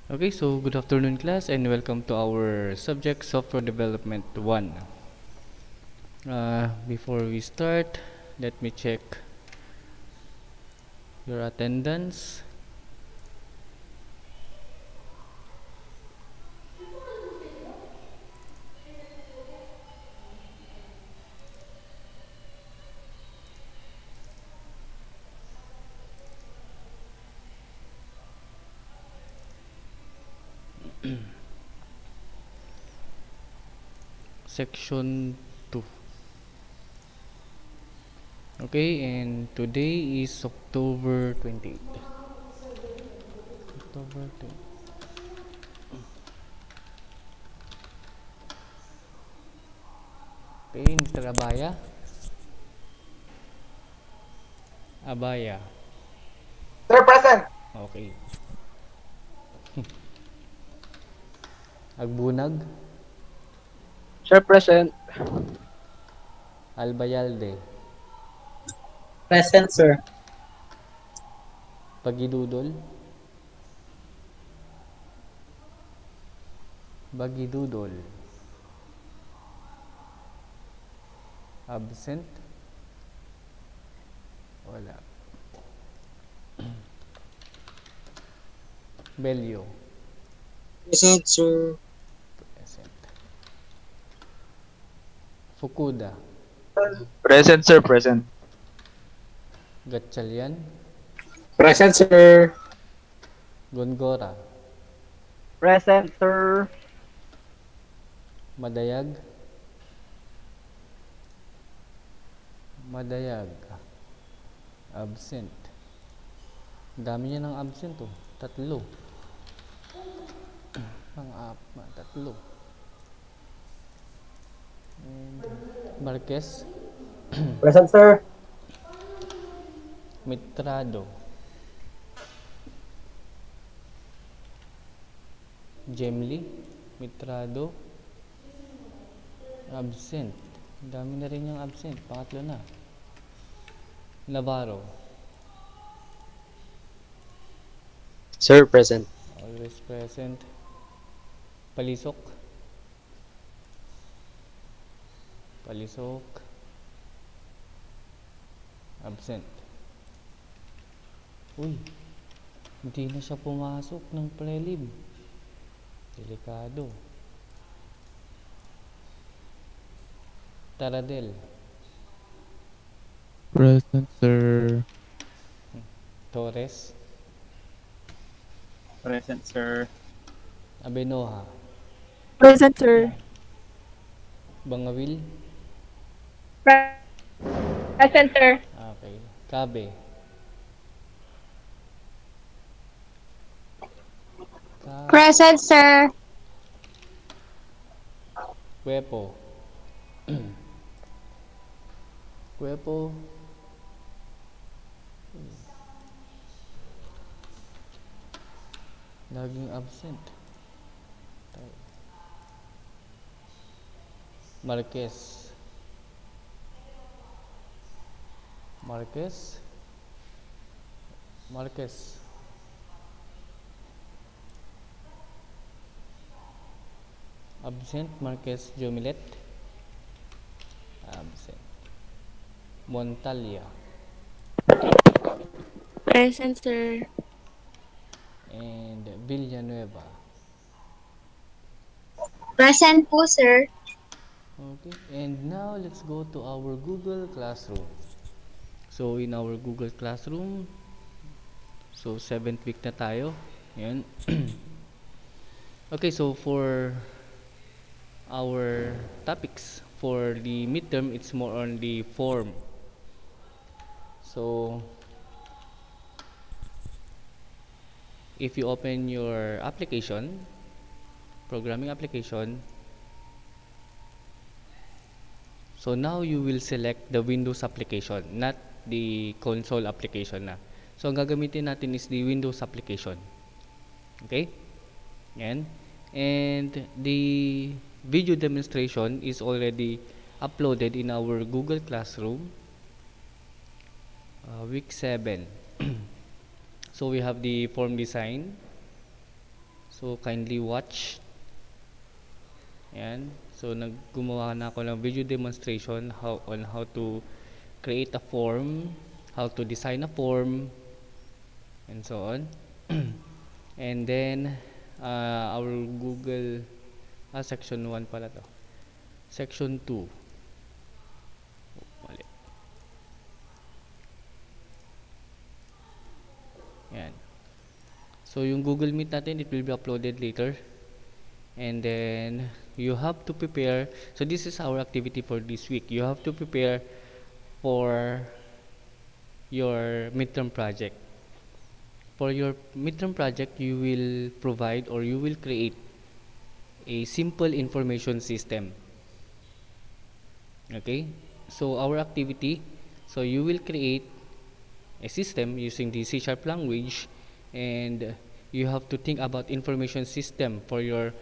Okay, so good afternoon class and welcome to our subject software development 1. Before we start, let me check your attendance. Section 2. Okay, and today is October 28th. October 20th. Okay, Mr. Abaya. Abaya. Sir, present. Okay. Agbunag. Sir, present. Albayalde. Present, sir. Pagidudol. Bagidudol. Absent. Wala. Belio. Present, sir. Present. Fukuda. Present, sir. Present. Gatchalian. Present, sir. Gongora. Present, sir. Madayag. Madayag. Absent. Dami niya ng absent oh. Tatlo. Tatlo. And Marquez. Present, sir. Mitrado. Jemli. Mitrado. Absent. Dami na rin yung absent. Pangatlo na. Navarro. Sir, present. Always present. Palisok. Palisok. Absent. Uy, hindi na siya pumasok ng prelim. Delikado. Taradel. Present, sir. Torres. Present, sir. Abenoha. Present, sir. Bangawil. Present, sir. Okay. Cabe. Present, sir. Cuepo. Cuepo. Laging absent. Marquez. Marquez. Marquez. Absent. Marquez Jomilet. Absent. Montalia. Present, sir. And Villanueva. Present po, sir. Okay, and now let's go to our Google Classroom. So in our Google Classroom, so 7th week na tayo. Yan. Okay, so for our topics for the midterm, it's more on the form. So if you open your application, programming application, so now you will select the Windows application, not the console application na. So ang gagamitin natin is the Windows application. Okay? Yan. And the video demonstration is already uploaded in our Google Classroom week 7. So we have the form design. So kindly watch. Ayan. So gumawa na ako ng video demonstration on how to create a form, how to design a form, and so on. And then our Google section 1 pala to. Section 2. Mali. Yan. So yung Google Meet natin, it will be uploaded later. And then you have to prepare. So this is our activity for this week. You have to prepare for your midterm project. For your midterm project, you will provide or you will create a simple information system. Okay, so our activity, so you will create a system using the C# language, and you have to think about information system for your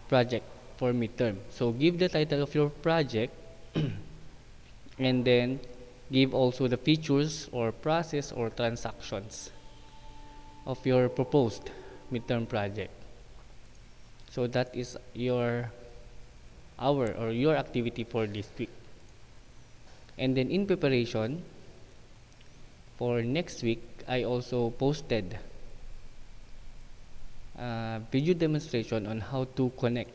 project for midterm. So give the title of your project and then give also the features or process or transactions of your proposed midterm project. So that is your activity for this week. And then in preparation for next week, I also posted a video demonstration on how to connect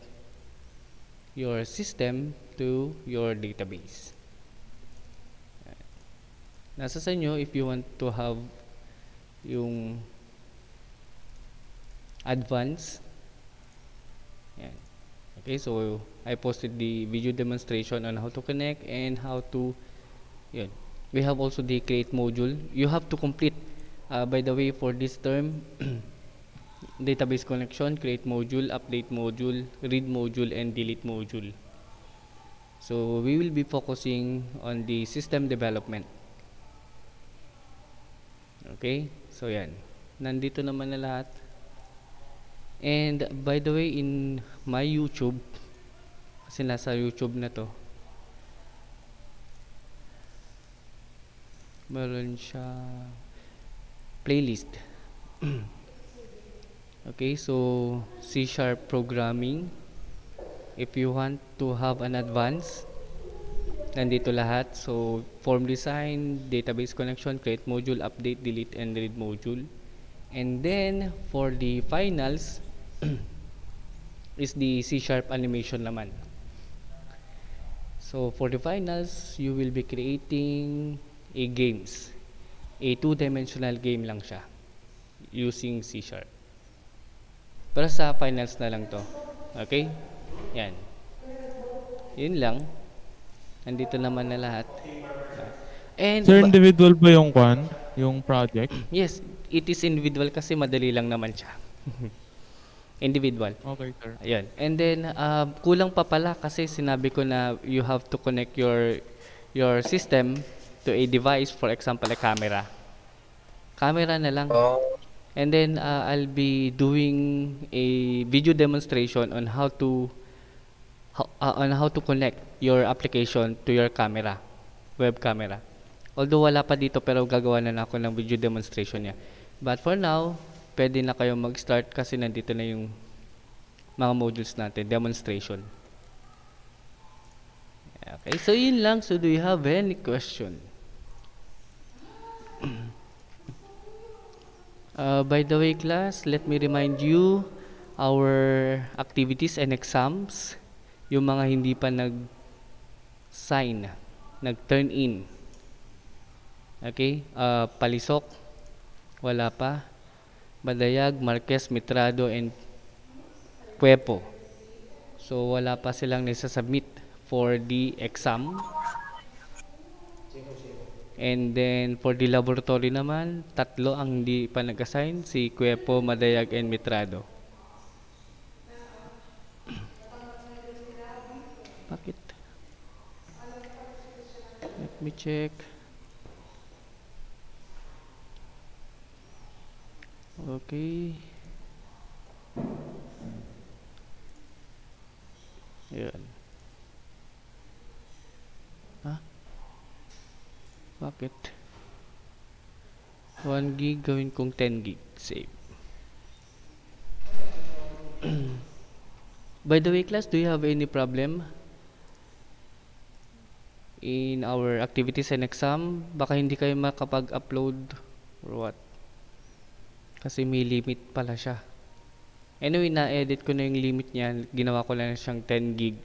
your system to your database. Nasa sa inyo if you want to have yung advance. Yan. Okay, so I posted the video demonstration on how to connect and how to yun. We have also the create module. You have to complete by the way for this term database connection, create module, update module, read module, and delete module. So we will be focusing on the system development. Okay, so yan, nandito naman na lahat. And by the way, in my YouTube, kasi nasa YouTube na to, meron siya playlist. Okay, so C# programming, if you want to have an advance, nandito lahat. So form design, database connection, create module, update, delete, and read module. And then for the finals is the C# animation naman. So for the finals, you will be creating a games. A 2-dimensional game lang siya using C#. Pero sa finals na lang to. Okay? Yan. Yun lang. Nandito naman na lahat. And Sir, individual ba yung yung project? yes, it is individual kasi madali lang naman siya. Individual. Okay, sir. Ayun. And then kulang pa pala kasi sinabi ko na you have to connect your system to a device, for example a camera. Camera na lang. And then I'll be doing a video demonstration on how to connect your application to your camera, web camera. Although wala pa dito pero gagawa na ako ng video demonstration niya. But for now, pwede na kayo mag-start kasi nandito na yung mga modules natin, demonstration. Okay, so yun lang. So do you have any question? By the way, class, let me remind you our activities and exams. Yung mga hindi pa nag-sign, nag-turn in. Okay? Palisok, wala pa. Badayag, Marquez, Mitrado, and Puepo. So, wala pa silang nasa-submit for the exam. And then, for the laboratory naman, 3 ang hindi pa nag-assign, si Puepo, Madayag, and Mitrado. Bakit? Let me check. Okay. Ayan. Ha? Bakit? 1 gig gawin kong 10 gig. Save. By the way, class, do you have any problem in our activities and exam? Baka hindi kayo makapag-upload or what? Kasi may limit pala siya. Anyway, na-edit ko na yung limit niya. Ginawa ko lang siyang 10 gig.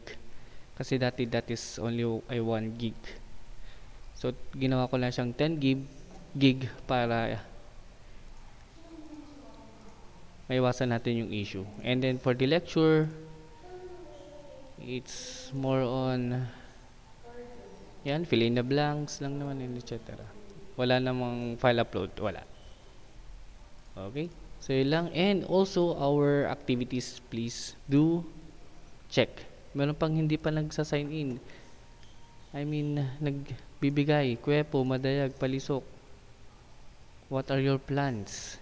Kasi dati that is only 1 gig. So, ginawa ko lang siyang 10 gig para maiwasan natin yung issue. And then for the lecture, it's more on yan, fill in the blanks lang naman, etc. Wala namang file upload, wala. Okay, so yun lang. And also our activities, please do check. Meron pang hindi pa nagsa-sign in. I mean, nagbibigay, kwepo, madayag, palisok. What are your plans?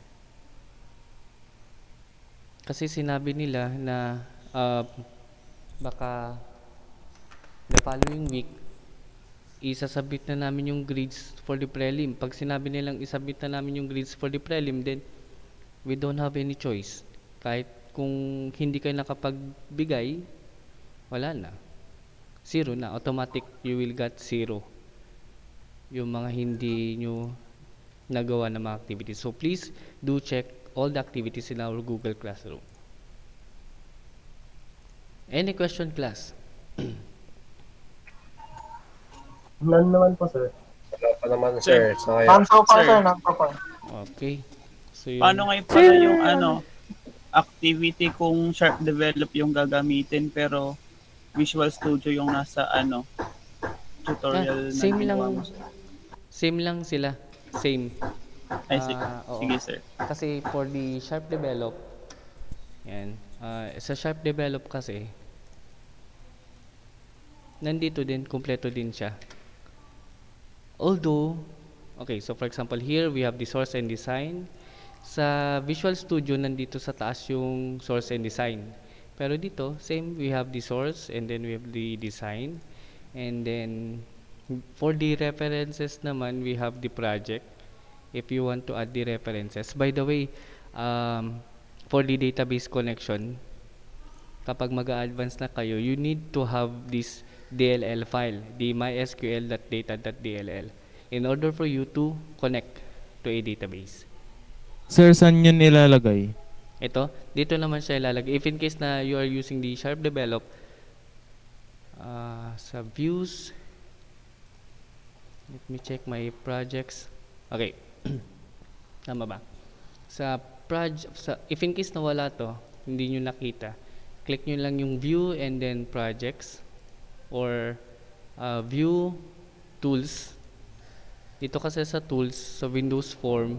Kasi sinabi nila na baka the following week isasubmit na namin yung grades for the prelim. Pag sinabi nilang isubmit na namin yung grades for the prelim, then we don't have any choice. Kahit kung hindi kayo nakapagbigay, wala na. Zero na. Automatic, you will get 0. Yung mga hindi nyo nagawa na mga activities. So please do check all the activities in our Google Classroom. Any question, class? None naman po, sir. Wala pa naman, sir. So, None so far, Sir. sir. None so far. Okay. So yun. Paano ngayon pala yung activity kung Sharp Develop yung gagamitin pero Visual Studio yung nasa tutorial na same ginawa lang. mo, sir? Same lang sila. Same. Ay, sige. Oo. Sige, sir. Kasi for the Sharp Develop, yan. Sa Sharp Develop kasi, nandito din, kumpleto din siya. Although, okay, so for example, here we have the source and design. Sa Visual Studio, nandito sa taas yung source and design. Pero dito, same, we have the source and then we have the design. And then, for the references naman, we have the project. If you want to add the references. By the way, for the database connection, kapag mag-a-advance na kayo, you need to have this DLL file, the mysql.data.dll, in order for you to connect to a database. Sir, saan yun nilalagay? Ito, dito naman siya ilalagay. If in case na you are using the Sharp Develop, sa views, let me check my projects. Okay. Tama ba? If in case na wala to, hindi nyo nakita, click nyo lang yung view and then projects or view tools. Dito kasi sa tools, sa Windows form,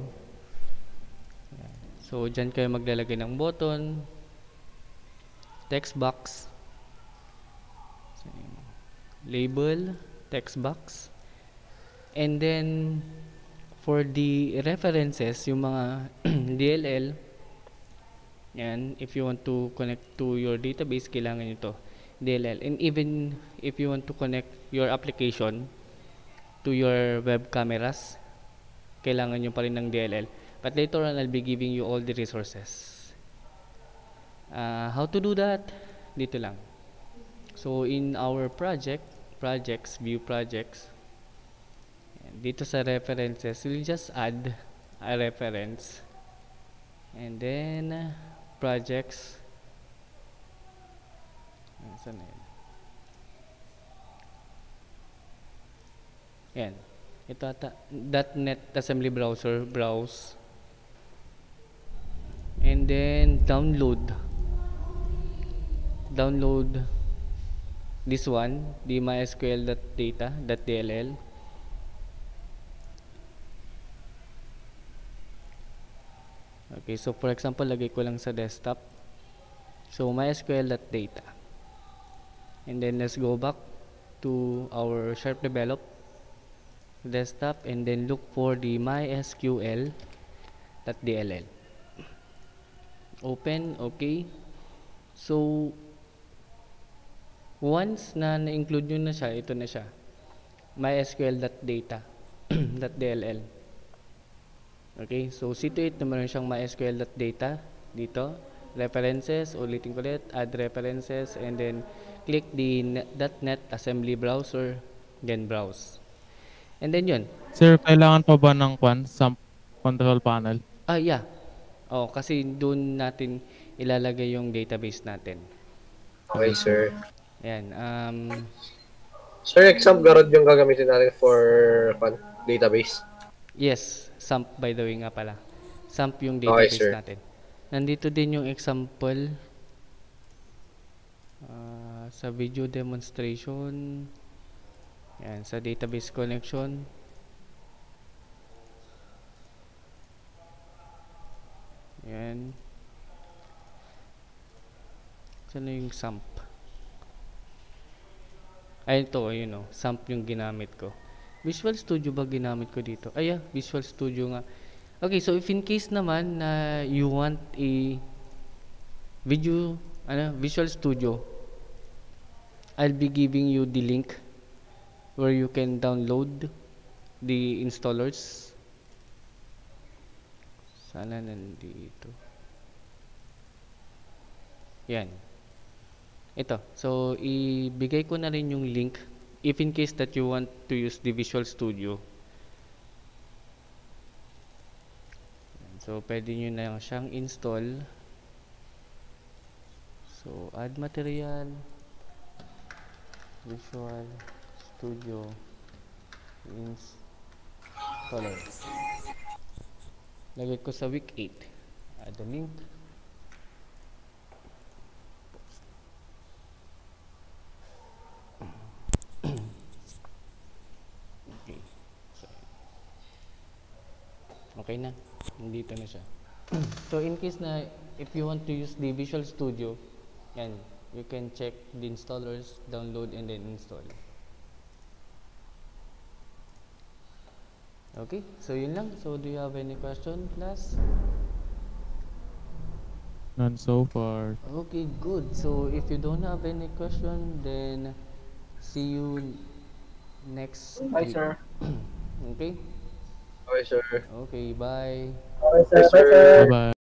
so dyan kayo maglalagay ng button, text box, label, text box, and then for the references, yung mga DLL, yan, if you want to connect to your database, kailangan nyo to, DLL. And even if you want to connect your application to your web cameras, kailangan nyo pa rin ng DLL. But later on, I'll be giving you all the resources. How to do that? Dito lang. So, in our projects, view projects, dito sa references, we'll just add a reference. And then, projects. Saan na yun? Yan. Ito ata, .NET assembly browser, browse. And then, download this one, the mysql.data.dll. Okay, so for example, lagay ko lang sa desktop. So, mysql.data. And then, let's go back to our Sharp Develop desktop and then look for the mysql.dll. Open, okay. So, once na na-include nyo na siya, ito na siya. mysql.data.dll. Okay, so C2 naman siyang mysql.data dito. references, ulitin ko ulit, add references, and then click the .NET assembly browser, then browse. And then yun. Sir, kailangan pa ba ng SAMP control panel? Yeah. Kasi doon natin ilalagay yung database natin. Okay, sir. Ayan. Sir, exam garod yung gagamitin natin for database. Yes, SAMP by the way nga pala. SAMP yung Okay, database sir. natin. Nandito din yung example sa video demonstration. Yan, sa database connection. Yan. Saan na yung SAMP? Ay, ito, ayun o. SAMP yung ginamit ko. Visual Studio ba ginamit ko dito? Visual Studio nga. Okay, so if in case naman na you want a Visual Studio, I'll be giving you the link where you can download the installers. Sana nandito. Yan. Ito. So, ibigay ko na rin yung link if in case that you want to use the Visual Studio. So, pwede nyo na siyang install. So, add material, Visual Studio installer. Lagay ko sa week 8. Add the link. Okay. Okay na. Nandito na siya. So, in case na if you want to use the Visual Studio, yan, you can check the installers, download, and then install. Okay, so yun lang. So, do you have any question, class? None so far. Okay, good. So, if you don't have any question, then see you next Bye, week. sir. Okay? Okay, sir. Okay, bye. Okay, sir. Yes, Bye, sir. sir. Bye-bye.